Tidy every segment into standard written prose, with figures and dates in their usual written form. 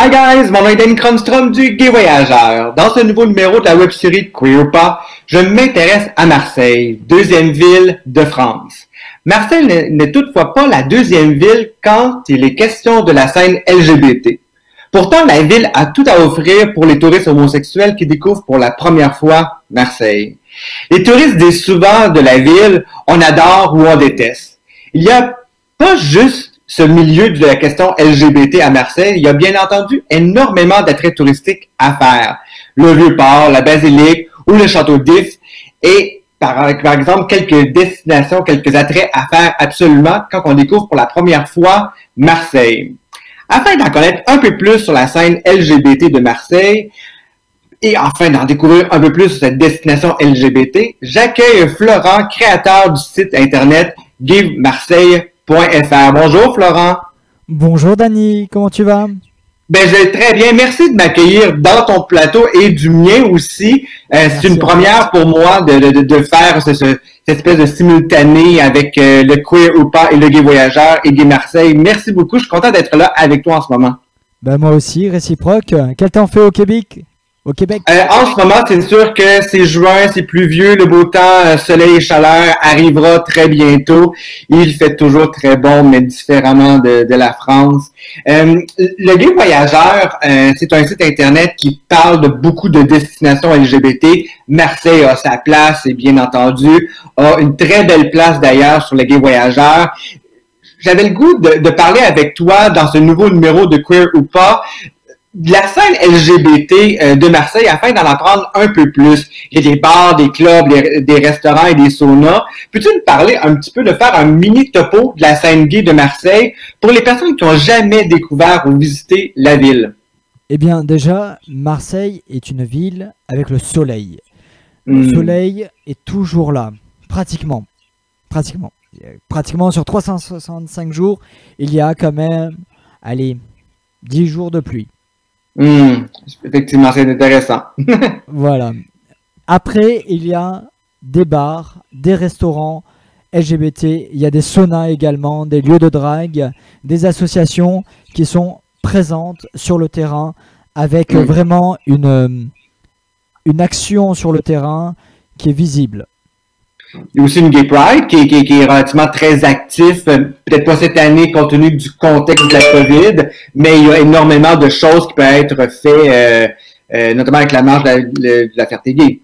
Hi guys, mon nom est Danny Cronstrom du Gay Voyageur. Dans ce nouveau numéro de la web-série Queer ou pas, je m'intéresse à Marseille, deuxième ville de France. Marseille n'est toutefois pas la deuxième ville quand il est question de la scène LGBT. Pourtant, la ville a tout à offrir pour les touristes homosexuels qui découvrent pour la première fois Marseille. Les touristes disent souvent de la ville, on adore ou on déteste. Il n'y a pas juste ce milieu de la question LGBT à Marseille, il y a bien entendu énormément d'attraits touristiques à faire. Le Vieux-Port, la Basilique ou le Château d'If et par exemple quelques destinations, quelques attraits à faire absolument quand on découvre pour la première fois Marseille. Afin d'en connaître un peu plus sur la scène LGBT de Marseille et enfin d'en découvrir un peu plus sur cette destination LGBT, j'accueille Florent, créateur du site internet GayMarseille.fr. Bonjour Florent. Bonjour Dany, comment tu vas? Ben je vais très bien, merci de m'accueillir dans ton plateau et du mien aussi. C'est une première pour moi de faire cette espèce de simultané avec le Queer ou pas et le Gay Voyageur et Gay Marseille. Merci beaucoup, je suis content d'être là avec toi en ce moment. Ben moi aussi, réciproque. Quel temps fait au Québec? En ce moment, c'est sûr que c'est juin, c'est pluvieux, le beau temps, soleil et chaleur arrivera très bientôt. Il fait toujours très bon, mais différemment de la France. Le Gay Voyageur, c'est un site internet qui parle de beaucoup de destinations LGBT. Marseille a sa place et bien entendu a une très belle place d'ailleurs sur le Gay Voyageur. J'avais le goût de parler avec toi dans ce nouveau numéro de Queer ou pas de la scène LGBT de Marseille afin d'en apprendre un peu plus. Il y a des bars, des clubs, des restaurants et des saunas. Peux-tu nous parler un petit peu, de faire un mini topo de la scène gay de Marseille pour les personnes qui n'ont jamais découvert ou visité la ville? Eh bien déjà, Marseille est une ville avec le soleil. Le soleil est toujours là, pratiquement. Pratiquement sur 365 jours, il y a quand même, allez, 10 jours de pluie. Effectivement, c'est intéressant. Voilà. Après, il y a des bars, des restaurants LGBT, il y a des saunas également, des lieux de drague, des associations qui sont présentes sur le terrain avec vraiment une action sur le terrain qui est visible. Il y a aussi une Gay Pride qui est relativement très actif, peut-être pas cette année compte tenu du contexte de la COVID, mais il y a énormément de choses qui peuvent être faites, notamment avec la marche de la Fierté Gay.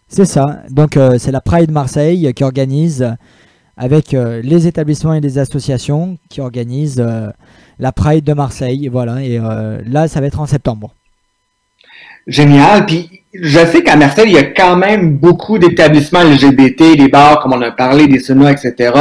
C'est ça, donc c'est la Pride Marseille qui organise, avec les établissements et les associations qui organisent la Pride de Marseille, voilà, et là ça va être en septembre. Génial. Puis je sais qu'à Marseille, il y a quand même beaucoup d'établissements LGBT, des bars, comme on a parlé, des saunas, etc.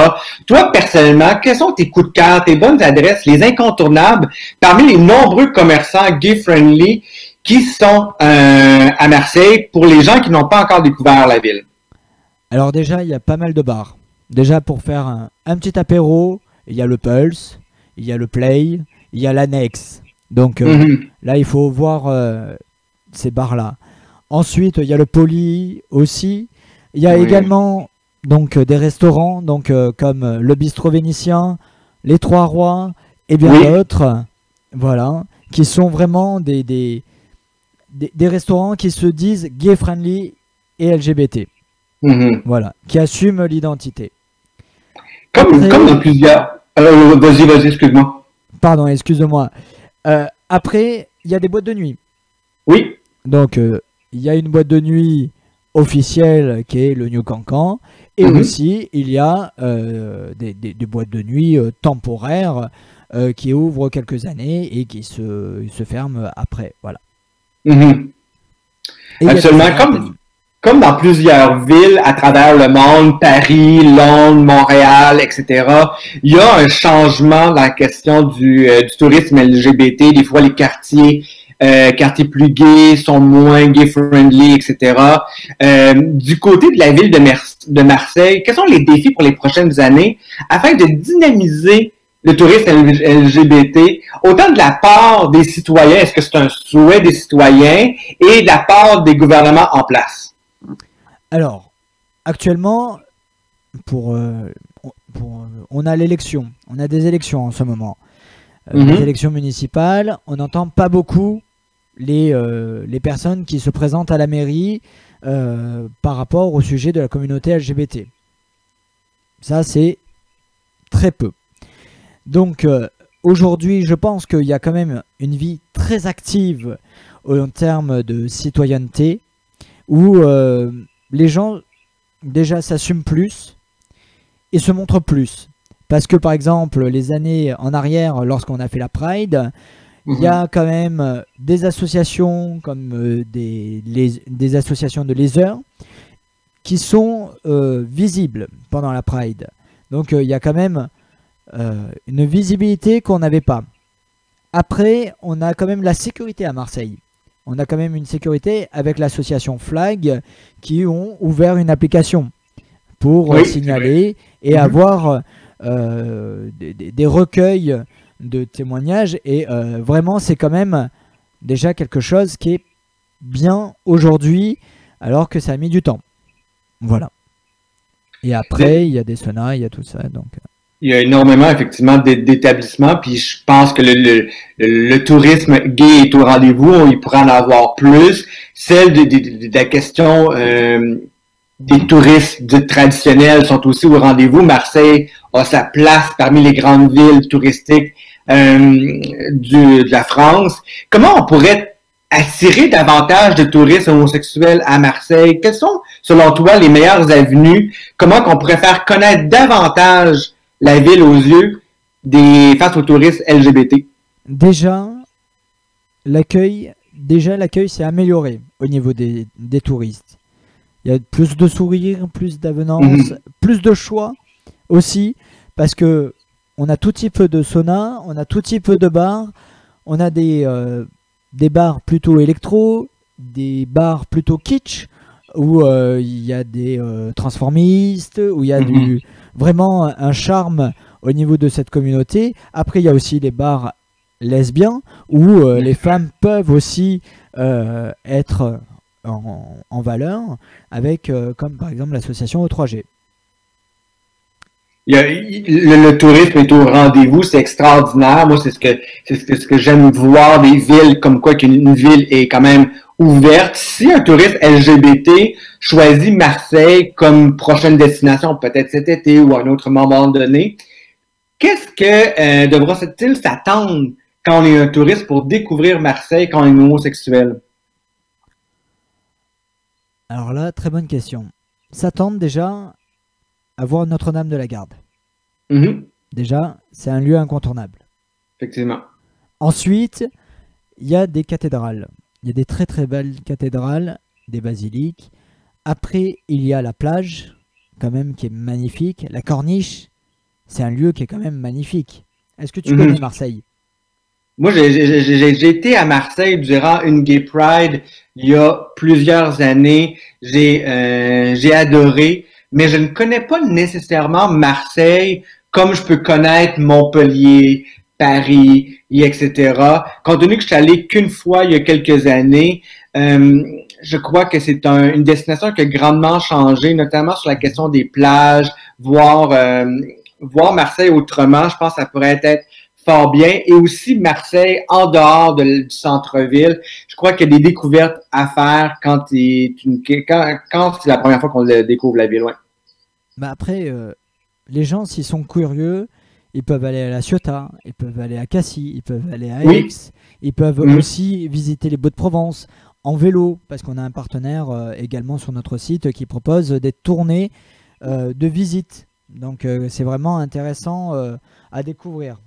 Toi, personnellement, quels sont tes coups de cœur, tes bonnes adresses, les incontournables, parmi les nombreux commerçants gay-friendly qui sont à Marseille pour les gens qui n'ont pas encore découvert la ville? Alors déjà, il y a pas mal de bars. Déjà, pour faire un petit apéro, il y a le Pulse, il y a le Play, il y a l'Annexe. Donc là, il faut voir ces bars-là. Ensuite, il y a le Poly aussi. Il y a également donc des restaurants donc comme le Bistrot Vénitien, les Trois Rois et bien d'autres, voilà, qui sont vraiment des restaurants qui se disent gay-friendly et LGBT. Voilà, qui assument l'identité. Comme dans plusieurs... vas-y, excuse-moi. Pardon, excuse-moi. Après, il y a des boîtes de nuit. Oui. Donc, il y a une boîte de nuit officielle qui est le New Cancan. Et aussi, il y a des boîtes de nuit temporaires qui ouvrent quelques années et qui se ferment après. Voilà. Absolument. Comme dans plusieurs villes à travers le monde, Paris, Londres, Montréal, etc., il y a un changement dans la question du tourisme LGBT. Des fois, les quartiers plus gays sont moins gay-friendly, etc. Du côté de la ville de Marseille, quels sont les défis pour les prochaines années afin de dynamiser le tourisme LGBT, autant de la part des citoyens, est-ce que c'est un souhait des citoyens, et de la part des gouvernements en place? Alors, actuellement, on a l'élection, on a des élections en ce moment. les élections municipales, on n'entend pas beaucoup les personnes qui se présentent à la mairie par rapport au sujet de la communauté LGBT. Ça, c'est très peu. Donc, aujourd'hui, je pense qu'il y a quand même une vie très active en termes de citoyenneté, où les gens, déjà, s'assument plus et se montrent plus. Parce que, par exemple, les années en arrière, lorsqu'on a fait la Pride, il y a quand même des associations comme des associations de léseurs qui sont visibles pendant la Pride. Donc il y a quand même une visibilité qu'on n'avait pas. Après, on a quand même la sécurité à Marseille. On a quand même une sécurité avec l'association Flag qui ont ouvert une application pour signaler et avoir des recueils de témoignages. Et vraiment, c'est quand même déjà quelque chose qui est bien aujourd'hui, alors que ça a mis du temps. Voilà. Et après, il y a des saunas, il y a tout ça. Donc. Il y a énormément, effectivement, d'établissements, puis je pense que le tourisme gay est au rendez-vous, il pourrait en avoir plus. Celle de la question des touristes dits traditionnels sont aussi au rendez-vous. Marseille a sa place parmi les grandes villes touristiques de la France. Comment on pourrait attirer davantage de touristes homosexuels à Marseille? Quelles sont, selon toi, les meilleures avenues? Comment qu'on pourrait faire connaître davantage la ville aux yeux face aux touristes LGBT? Déjà, l'accueil s'est amélioré au niveau des touristes. Il y a plus de sourires, plus d'avenance, plus de choix aussi, parce que on a tout type de sauna, on a tout type de bars, on a des bars plutôt électro, des bars plutôt kitsch, où il y a des transformistes, où il y a vraiment un charme au niveau de cette communauté. Après, il y a aussi les bars lesbiens, où les femmes peuvent aussi être en valeur, avec comme par exemple l'association O3G. Le tourisme est au rendez-vous, c'est extraordinaire. Moi, c'est ce que j'aime voir des villes, comme quoi qu'une ville est quand même ouverte. Si un touriste LGBT choisit Marseille comme prochaine destination, peut-être cet été ou à un autre moment donné, qu'est-ce que devra-t-il s'attendre quand on est un touriste pour découvrir Marseille quand on est homosexuel? Alors là, très bonne question. S'attendre déjà à voir Notre-Dame de la Garde. Déjà, c'est un lieu incontournable. Effectivement. Ensuite, il y a des cathédrales. Il y a des très très belles cathédrales, des basiliques. Après, il y a la plage, quand même, qui est magnifique. La Corniche, c'est un lieu qui est quand même magnifique. Est-ce que tu connais Marseille? Moi, j'ai été à Marseille durant une Gay Pride il y a plusieurs années. J'ai adoré, mais je ne connais pas nécessairement Marseille comme je peux connaître Montpellier, Paris, et etc. Compte tenu que je suis allé qu'une fois il y a quelques années, je crois que c'est une destination qui a grandement changé, notamment sur la question des plages, voir Marseille autrement. Je pense que ça pourrait être fort bien. Et aussi Marseille en dehors du centre-ville. Je crois qu'il y a des découvertes à faire quand c'est la première fois qu'on découvre la ville. Ouais. Bah après, les gens, s'ils sont curieux, ils peuvent aller à La Ciotat, ils peuvent aller à Cassis, ils peuvent aller à Aix, ils peuvent aussi visiter les Baux-de-Provence en vélo, parce qu'on a un partenaire également sur notre site qui propose des tournées de visite. Donc c'est vraiment intéressant à découvrir.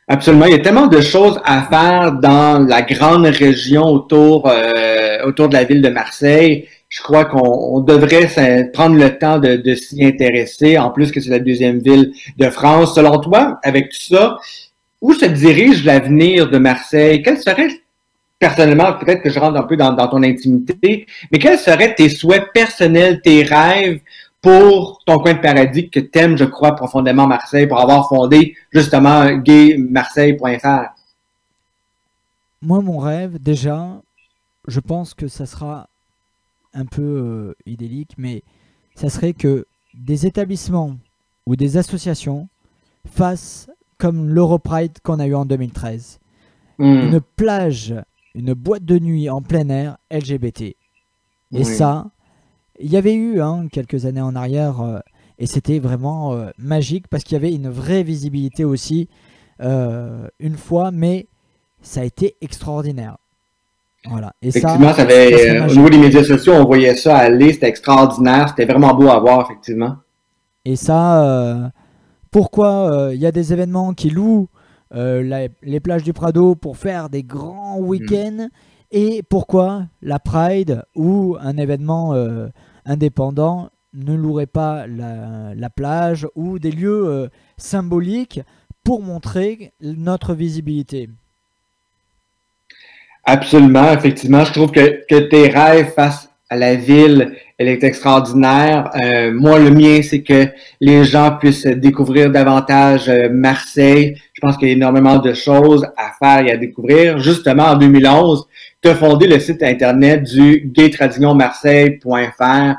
Absolument. Il y a tellement de choses à faire dans la grande région autour de la ville de Marseille. Je crois qu'on devrait prendre le temps de s'y intéresser, en plus que c'est la deuxième ville de France. Selon toi, avec tout ça, où se dirige l'avenir de Marseille? Quels seraient, personnellement, peut-être que je rentre un peu dans ton intimité, mais quels seraient tes souhaits personnels, tes rêves pour ton coin de paradis que t'aimes, je crois, profondément Marseille, pour avoir fondé justement gaymarseille.fr? Moi, mon rêve, déjà, je pense que ça sera un peu idyllique, mais ça serait que des établissements ou des associations fassent comme l'Europride qu'on a eu en 2013. Une plage, une boîte de nuit en plein air LGBT. Et ça, il y avait eu quelques années en arrière, et c'était vraiment magique parce qu'il y avait une vraie visibilité aussi une fois, mais ça a été extraordinaire. Voilà. Et effectivement, ça avait, au niveau des médias sociaux, on voyait ça aller, c'était extraordinaire, c'était vraiment beau à voir, effectivement. Et ça, pourquoi il y a des événements qui louent les plages du Prado pour faire des grands week-ends et pourquoi la Pride ou un événement indépendant ne louerait pas la plage ou des lieux symboliques pour montrer notre visibilité. Absolument, effectivement. Je trouve que tes rêves face à la ville, elle est extraordinaire. Moi, le mien, c'est que les gens puissent découvrir davantage Marseille. Je pense qu'il y a énormément de choses à faire et à découvrir. Justement, en 2011, tu as fondé le site internet du gaytradignonmarseille.fr.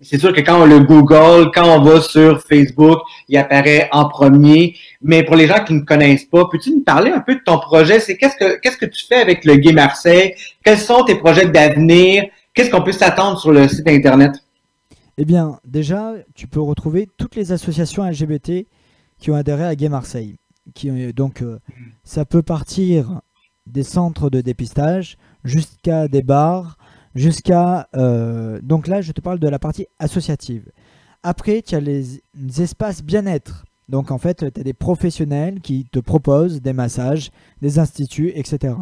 C'est sûr que quand on le Google, quand on va sur Facebook, il apparaît en premier. Mais pour les gens qui ne connaissent pas, peux-tu nous parler un peu de ton projet? C'est qu'est-ce que tu fais avec le Gay Marseille? Quels sont tes projets d'avenir? Qu'est-ce qu'on peut s'attendre sur le site internet? Eh bien, déjà, tu peux retrouver toutes les associations LGBT qui ont adhéré à Gay Marseille. Donc, ça peut partir des centres de dépistage jusqu'à des bars, jusqu'à... donc là, je te parle de la partie associative. Après, tu as les espaces bien-être. Donc, en fait, tu as des professionnels qui te proposent des massages, des instituts, etc.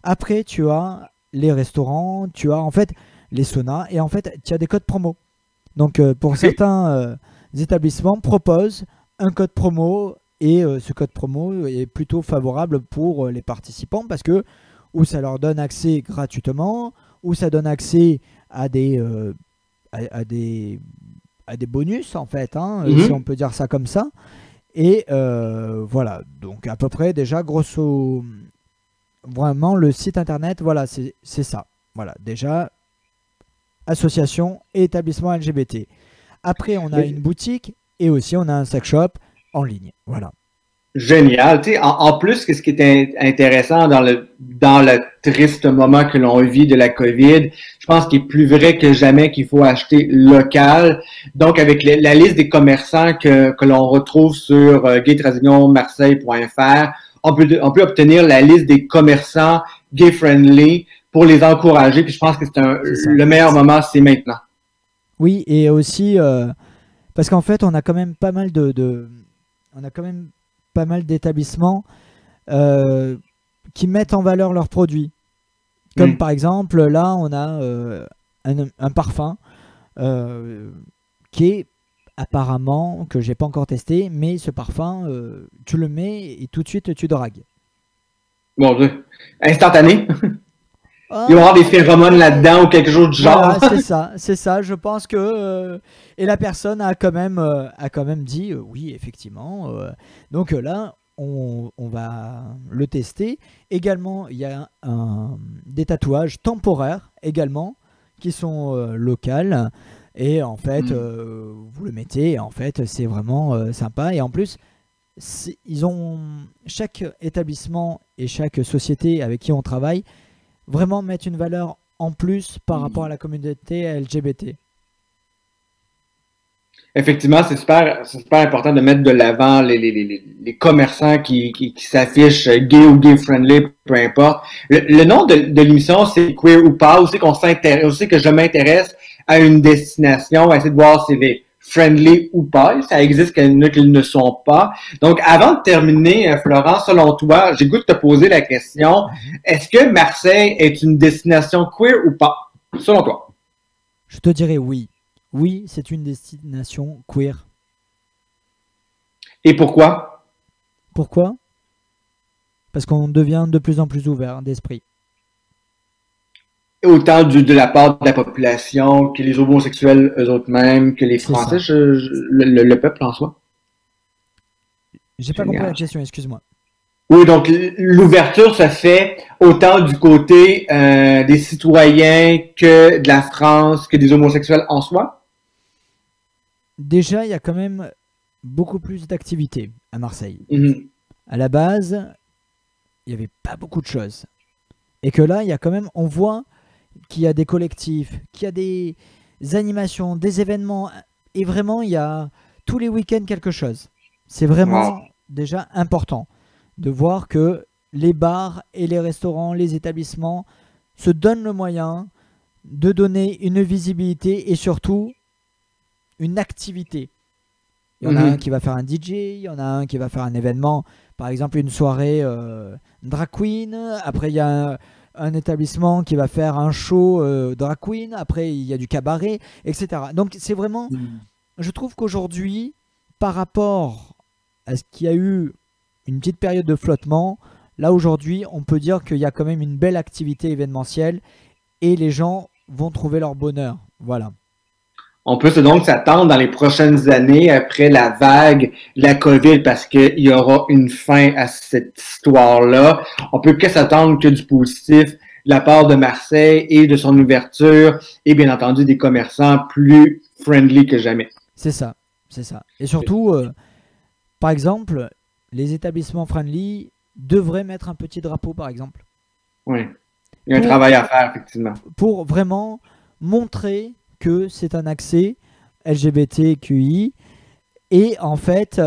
Après, tu as les restaurants, tu as en fait les saunas et en fait, tu as des codes promo. Donc, pour certains établissements proposent un code promo et ce code promo est plutôt favorable pour les participants parce que ou ça leur donne accès gratuitement ou ça donne accès à des bonus en fait, si on peut dire ça comme ça. Et voilà, donc à peu près déjà grosso vraiment le site internet, voilà, c'est ça. Voilà, déjà association et établissement LGBT. Après, on a une boutique et aussi on a un sex shop en ligne. Voilà. Génial. Tu sais, en plus, ce qui est intéressant dans le triste moment que l'on vit de la COVID, je pense qu'il est plus vrai que jamais qu'il faut acheter local. Donc, avec la liste des commerçants que l'on retrouve sur gaytradignonmarseille.fr, on peut obtenir la liste des commerçants gay-friendly pour les encourager. Puis je pense que le meilleur moment, c'est maintenant. Oui, et aussi parce qu'en fait, on a quand même pas mal d'établissements qui mettent en valeur leurs produits. Comme par exemple, là, on a un parfum qui est apparemment, que j'ai pas encore testé, mais ce parfum, tu le mets et tout de suite, tu dragues. Bon Dieu. Instantané. Il va y avoir des phéromones là-dedans ou quelque chose du genre. Voilà, c'est ça. Je pense que et la personne a quand même dit oui, effectivement. Donc là, on va le tester. Également, il y a des tatouages temporaires également qui sont locaux. Et en fait, vous le mettez. Et en fait, c'est vraiment sympa. Et en plus, chaque établissement et chaque société avec qui on travaille vraiment mettre une valeur en plus par rapport à la communauté LGBT. Effectivement, c'est super important de mettre de l'avant les commerçants qui s'affichent gay ou gay-friendly, peu importe. Le nom de l'émission, c'est Queer ou pas. Aussi que je m'intéresse à une destination, à essayer de voir si les friendly ou pas. Ça existe qu'il y en a qui ne sont pas. Donc, avant de terminer, Florent, selon toi, j'ai le goût de te poser la question, est-ce que Marseille est une destination queer ou pas, selon toi? Je te dirais oui. Oui, c'est une destination queer. Et pourquoi? Pourquoi? Parce qu'on devient de plus en plus ouvert d'esprit. Autant de la part de la population que les homosexuels eux-mêmes, que les Français, le peuple en soi. J'ai pas compris la question, excuse-moi. Oui, donc l'ouverture se fait autant du côté des citoyens que de la France, que des homosexuels en soi? Déjà, il y a quand même beaucoup plus d'activités à Marseille. Mhm. À la base, il n'y avait pas beaucoup de choses. Et que là, il y a quand même, on voit qu'il y a des collectifs, qu'il y a des animations, des événements. Et vraiment, il y a tous les week-ends quelque chose. C'est vraiment Wow. déjà important de voir que les bars et les restaurants, les établissements se donnent le moyen de donner une visibilité et surtout une activité. Il y en a un Mhm. qui va faire un DJ, il y en a un qui va faire un événement, par exemple une soirée drag queen. Après, il y a un établissement qui va faire un show drag queen. Après, il y a du cabaret, etc. Donc, c'est vraiment, Mhm. je trouve qu'aujourd'hui, par rapport à ce qu'il y a eu une petite période de flottement, là aujourd'hui, on peut dire qu'il y a quand même une belle activité événementielle et les gens vont trouver leur bonheur. Voilà. On peut donc s'attendre dans les prochaines années, après la vague de la COVID, parce qu'il y aura une fin à cette histoire-là. On peut que s'attendre que du positif de la part de Marseille et de son ouverture, et bien entendu des commerçants plus friendly que jamais. C'est ça, c'est ça. Et surtout, par exemple, les établissements friendly devraient mettre un petit drapeau, par exemple, Oui. Il y a un pour, travail à faire, effectivement. pour vraiment montrer que c'est un accès LGBTQI. Et en fait,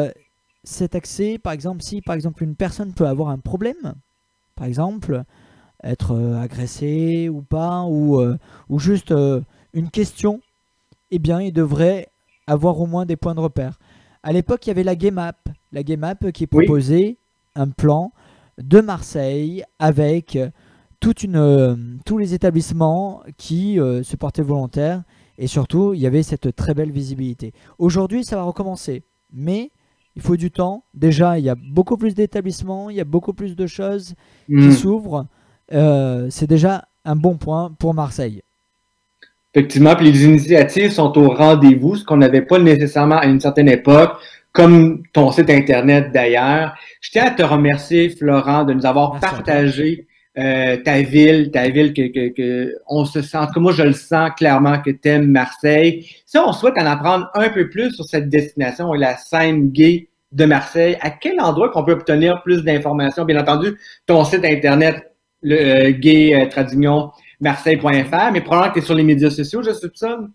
cet accès, par exemple, si par exemple une personne peut avoir un problème, par exemple, être agressé ou pas, ou juste une question, eh bien, il devrait avoir au moins des points de repère. À l'époque, il y avait la GayMap. La GayMap qui Oui. proposait un plan de Marseille avec tous les établissements qui se portaient volontaires et surtout, il y avait cette très belle visibilité. Aujourd'hui, ça va recommencer, mais il faut du temps. Déjà, il y a beaucoup plus d'établissements, il y a beaucoup plus de choses qui Mm. s'ouvrent. C'est déjà un bon point pour Marseille. Effectivement, puis les initiatives sont au rendez-vous, ce qu'on n'avait pas nécessairement à une certaine époque, comme ton site Internet d'ailleurs. Je tiens à te remercier, Florent, de nous avoir Merci à toi. partagé ta ville que on se sent, en tout cas moi je le sens clairement que tu aimes Marseille. Si on souhaite en apprendre un peu plus sur cette destination et la scène gay de Marseille, à quel endroit qu'on peut obtenir plus d'informations? Bien entendu, ton site Internet, le gay Marseille. marseille.fr, mais probablement que tu es sur les médias sociaux, je soupçonne.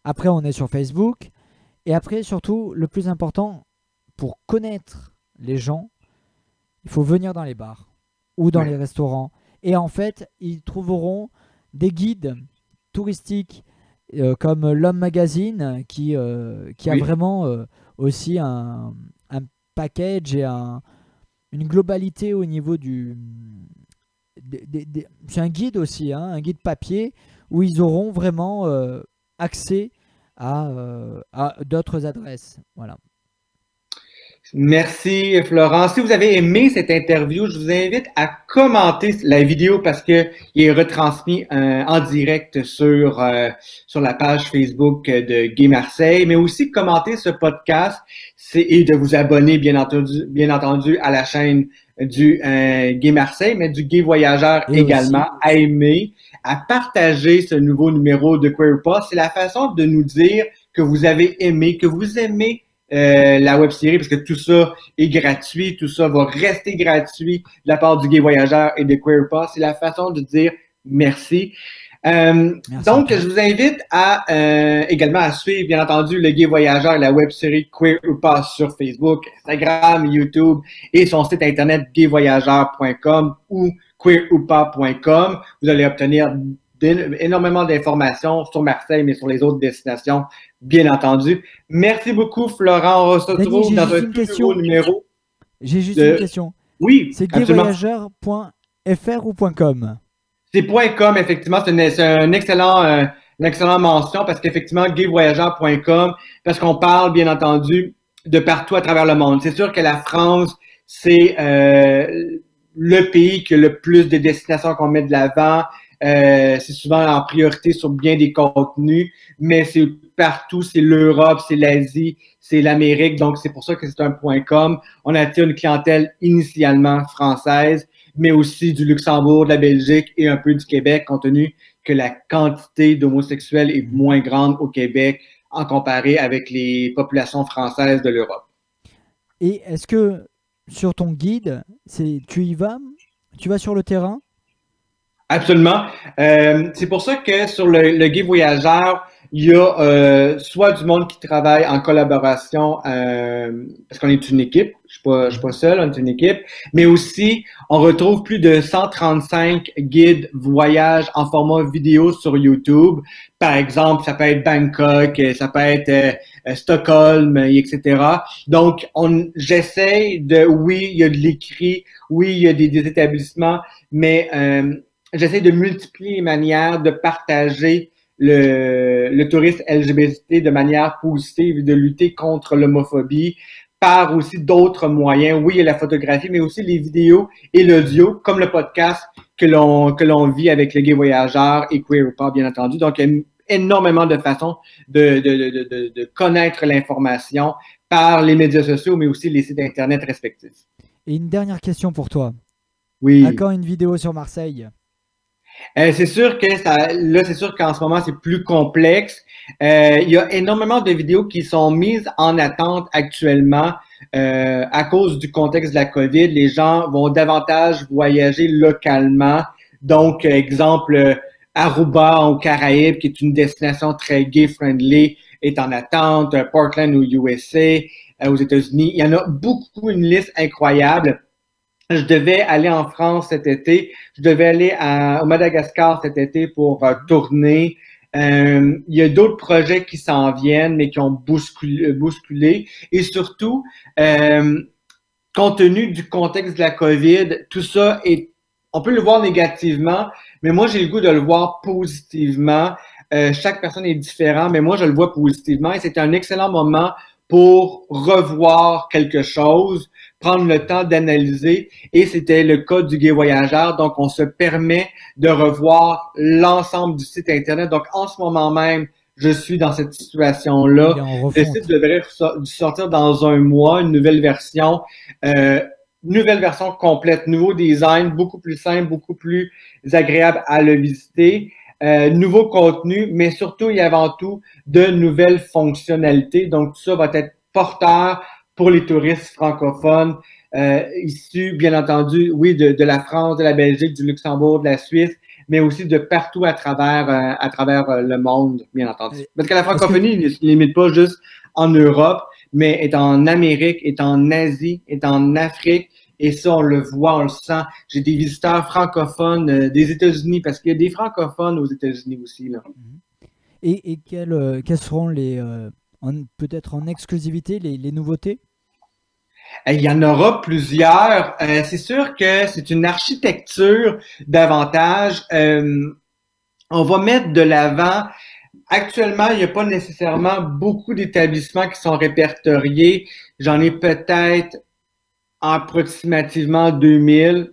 Après, on est sur Facebook. Et après, surtout, le plus important, pour connaître les gens, il faut venir dans les bars ou dans Ouais. les restaurants. Et en fait, ils trouveront des guides touristiques comme l'Homme Magazine qui a Oui. vraiment aussi un package et une globalité au niveau c'est un guide aussi, hein, un guide papier où ils auront vraiment accès à d'autres adresses. Voilà. Merci, Florent. Si vous avez aimé cette interview, je vous invite à commenter la vidéo parce que il est retransmis en direct sur la page Facebook de Gay Marseille, mais aussi commenter ce podcast et de vous abonner, bien entendu, à la chaîne du Gay Marseille, mais du Gay Voyageur Et également, aussi, à aimer, à partager ce nouveau numéro de Queer Pass. C'est la façon de nous dire que vous avez aimé, que vous aimez la web série, parce que tout ça est gratuit, tout ça va rester gratuit de la part du Gay Voyageur et de Queer Pass. C'est la façon de dire merci. merci à Donc, toi. je vous invite à également à suivre, bien entendu, le Gay Voyageur et la web série Queer ou Pass sur Facebook, Instagram, YouTube et son site internet gayvoyageur.com ou queeroupas.com. Vous allez obtenir énormément d'informations sur Marseille, mais sur les autres destinations, bien entendu. Merci beaucoup, Florent. On se Dany, retrouve j'ai dans juste un une tout nouveau question. numéro J'ai juste une de... question. Oui, C'est absolument. gayvoyageur.fr ou .com? C'est .com, effectivement, une excellente mention parce qu'effectivement, gayvoyageur.com, parce qu'on parle, bien entendu, de partout à travers le monde. C'est sûr que la France, c'est le pays qui a le plus de destinations qu'on met de l'avant. C'est souvent en priorité sur bien des contenus, mais c'est partout, c'est l'Europe, c'est l'Asie, c'est l'Amérique, donc c'est pour ça que c'est un .com. On attire une clientèle initialement française, mais aussi du Luxembourg, de la Belgique et un peu du Québec, compte tenu que la quantité d'homosexuels est moins grande au Québec en comparé avec les populations françaises de l'Europe. Et est-ce que sur ton guide, tu vas sur le terrain? Absolument. C'est pour ça que sur le guide voyageur, il y a soit du monde qui travaille en collaboration, parce qu'on est une équipe, je suis pas seul, on est une équipe, mais aussi on retrouve plus de 135 guides voyage en format vidéo sur YouTube. Par exemple, ça peut être Bangkok, ça peut être Stockholm, etc. Donc, j'essaie oui, il y a de l'écrit, oui, il y a des établissements, mais j'essaie de multiplier les manières de partager le tourisme LGBT de manière positive et de lutter contre l'homophobie par aussi d'autres moyens. Oui, il y a la photographie, mais aussi les vidéos et l'audio, comme le podcast que l'on vit avec le Gay Voyageur et Queer ou pas, bien entendu. Donc, il y a énormément de façons de connaître l'information par les médias sociaux, mais aussi les sites Internet respectifs. Et une dernière question pour toi. Oui. À quand une vidéo sur Marseille? C'est sûr que c'est sûr qu'en ce moment, c'est plus complexe. Il y a énormément de vidéos qui sont mises en attente actuellement à cause du contexte de la COVID. Les gens vont davantage voyager localement. Donc, exemple, Aruba aux Caraïbes, qui est une destination très gay-friendly, est en attente. Portland aux USA, aux États-Unis. Il y en a beaucoup, une liste incroyable. Je devais aller en France cet été. Je devais aller au Madagascar cet été pour tourner. Il y a d'autres projets qui s'en viennent, mais qui ont bousculé. Et surtout, compte tenu du contexte de la COVID, tout ça on peut le voir négativement, mais moi, j'ai le goût de le voir positivement. Chaque personne est différente, mais moi, je le vois positivement et c'est un excellent moment pour revoir quelque chose, prendre le temps d'analyser, et c'était le cas du Gay Voyageur. Donc, on se permet de revoir l'ensemble du site Internet. Donc, en ce moment même, je suis dans cette situation-là. Le site devrait sortir dans un mois, une nouvelle version complète, nouveau design, beaucoup plus simple, beaucoup plus agréable à le visiter. Nouveau contenu, mais surtout et avant tout, de nouvelles fonctionnalités. Donc, tout ça va être porteur pour les touristes francophones issus, bien entendu, oui, de la France, de la Belgique, du Luxembourg, de la Suisse, mais aussi de partout à travers le monde, bien entendu. Parce que la francophonie ne se limite pas juste en Europe, mais est en Amérique, est en Asie, est en Afrique. Et ça, on le voit, on le sent. J'ai des visiteurs francophones des États-Unis, parce qu'il y a des francophones aux États-Unis aussi, là. Et quelles seront peut-être en exclusivité, les nouveautés? Il y en aura plusieurs. C'est sûr que c'est une architecture davantage. On va mettre de l'avant. Actuellement, il n'y a pas nécessairement beaucoup d'établissements qui sont répertoriés. J'en ai peut-être approximativement 2000.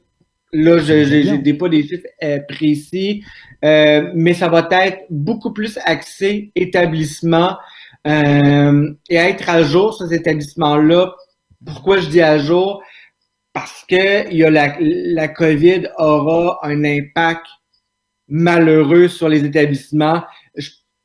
Là, j'ai pas des chiffres précis, mais ça va être beaucoup plus axé établissement et être à jour sur ces établissements-là. Pourquoi je dis à jour? Parce que la COVID aura un impact malheureux sur les établissements.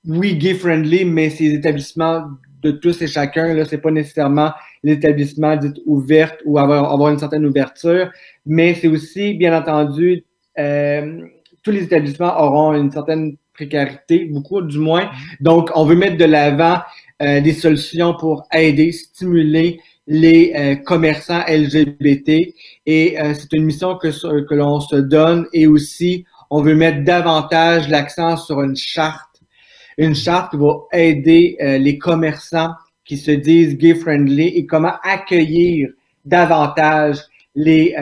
Oui, gay-friendly, mais ces établissements de tous et chacun, là, c'est pas nécessairement l'établissement dit ouvert ou avoir une certaine ouverture, mais c'est aussi, bien entendu, tous les établissements auront une certaine précarité, beaucoup du moins. Donc, on veut mettre de l'avant des solutions pour aider, stimuler les commerçants LGBT, et c'est une mission que l'on se donne, et aussi, on veut mettre davantage l'accent sur une charte qui va aider les commerçants qui se disent gay-friendly et comment accueillir davantage les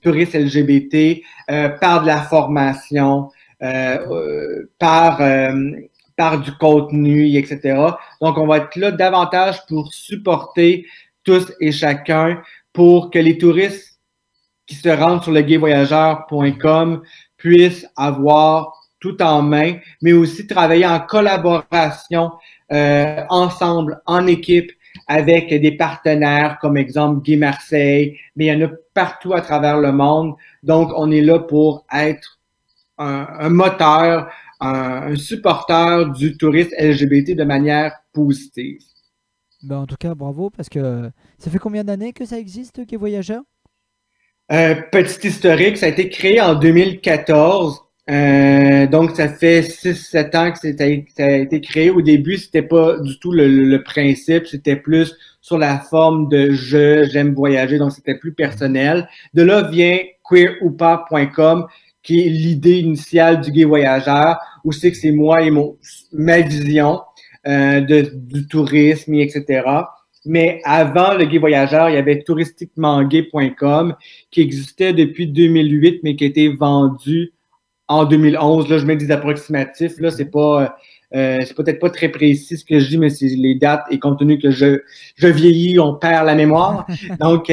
touristes LGBT par de la formation, par du contenu, etc. Donc, on va être là davantage pour supporter tous et chacun pour que les touristes qui se rendent sur le gayvoyageur.com puissent avoir tout en main, mais aussi travailler en collaboration ensemble, en équipe, avec des partenaires comme exemple Gay Marseille, mais il y en a partout à travers le monde. Donc, on est là pour être un moteur, un supporteur du tourisme LGBT de manière positive. Ben, en tout cas, bravo, parce que ça fait combien d'années que ça existe, Gay Voyageur? Petit historique, ça a été créé en 2014. Donc, ça fait 6 7 ans que ça a été créé. Au début, c'était pas du tout le principe, c'était plus sur la forme de j'aime voyager, donc c'était plus personnel. De là vient queeroupa.com, qui est l'idée initiale du Gay Voyageur, où c'est que c'est moi et ma vision du tourisme, etc. Mais avant le Gay Voyageur, il y avait touristiquementgay.com qui existait depuis 2008, mais qui a été vendu en 2011. Là, je mets des approximatifs. Là, c'est peut-être pas très précis ce que je dis, mais c'est les dates et compte tenu que je vieillis, on perd la mémoire. Donc,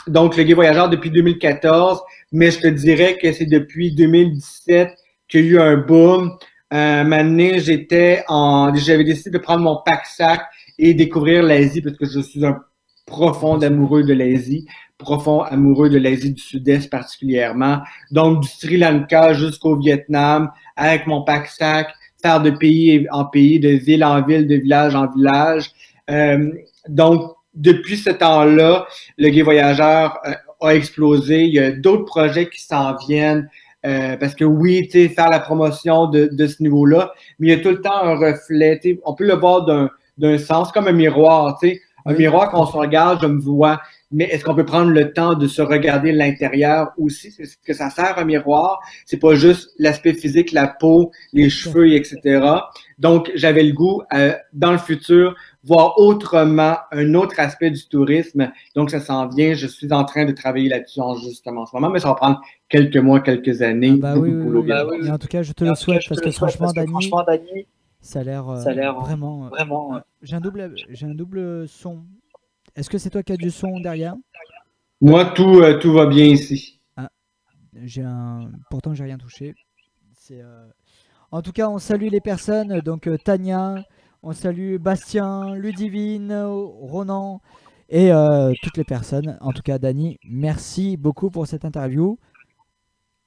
donc le Gay Voyageur depuis 2014, mais je te dirais que c'est depuis 2017 qu'il y a eu un boom. Maintenant, j'avais décidé de prendre mon pack-sac et découvrir l'Asie parce que je suis un profond amoureux de l'Asie, profond amoureux de l'Asie du Sud-Est particulièrement. Donc, du Sri Lanka jusqu'au Vietnam, avec mon pack-sac, faire de pays en pays, de ville en ville, de village en village. Donc, depuis ce temps-là, le Gay Voyageur a explosé. Il y a d'autres projets qui s'en viennent. Parce que oui, tu sais, faire la promotion de ce niveau-là, mais il y a tout le temps un reflet. On peut le voir d'un sens, comme un miroir. Tu sais, un miroir, quand on se regarde, je me vois. Mais est-ce qu'on peut prendre le temps de se regarder l'intérieur aussi? C'est ce que ça sert un miroir. C'est pas juste l'aspect physique, la peau, les cheveux, etc. Donc, j'avais le goût, dans le futur, voir autrement un autre aspect du tourisme. Donc, ça s'en vient. Je suis en train de travailler là-dessus justement en ce moment, mais ça va prendre quelques mois, quelques années. Et en tout cas, je te le souhaite parce que franchement, Dany, ça a l'air vraiment. J'ai un double son. Est-ce que c'est toi qui as du son derrière? Moi, tout va bien ici. Ah, pourtant, j'ai rien touché. En tout cas, on salue les personnes. Donc, Tania, on salue Bastien, Ludivine, Ronan et toutes les personnes. En tout cas, Dany, merci beaucoup pour cette interview.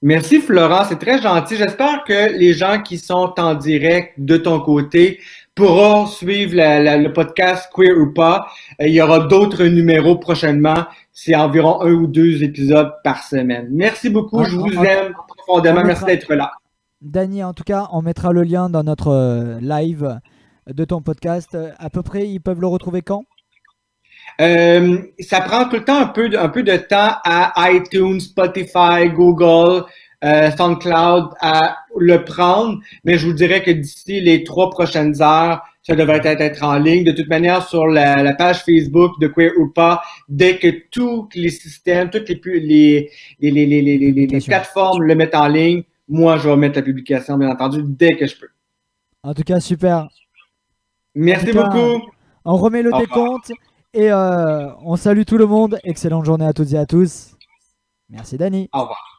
Merci Florent, c'est très gentil. J'espère que les gens qui sont en direct de ton côté pourront suivre le podcast Queer ou pas. Il y aura d'autres numéros prochainement. C'est environ 1 ou 2 épisodes par semaine. Merci beaucoup, je vous aime profondément. Merci d'être là. Dany, en tout cas, on mettra le lien dans notre live de ton podcast. À peu près, ils peuvent le retrouver quand? Ça prend tout le temps un peu de temps à iTunes, Spotify, Google, SoundCloud à le prendre, mais je vous dirais que d'ici les 3 prochaines heures, ça devrait être en ligne. De toute manière, sur la page Facebook de Queer ou pas, dès que tous les systèmes, toutes les plateformes le mettent en ligne, moi, je vais mettre la publication, bien entendu, dès que je peux. En tout cas, super. Merci beaucoup. On remet le décompte. Et on salue tout le monde. Excellente journée à toutes et à tous. Merci Dany. Au revoir.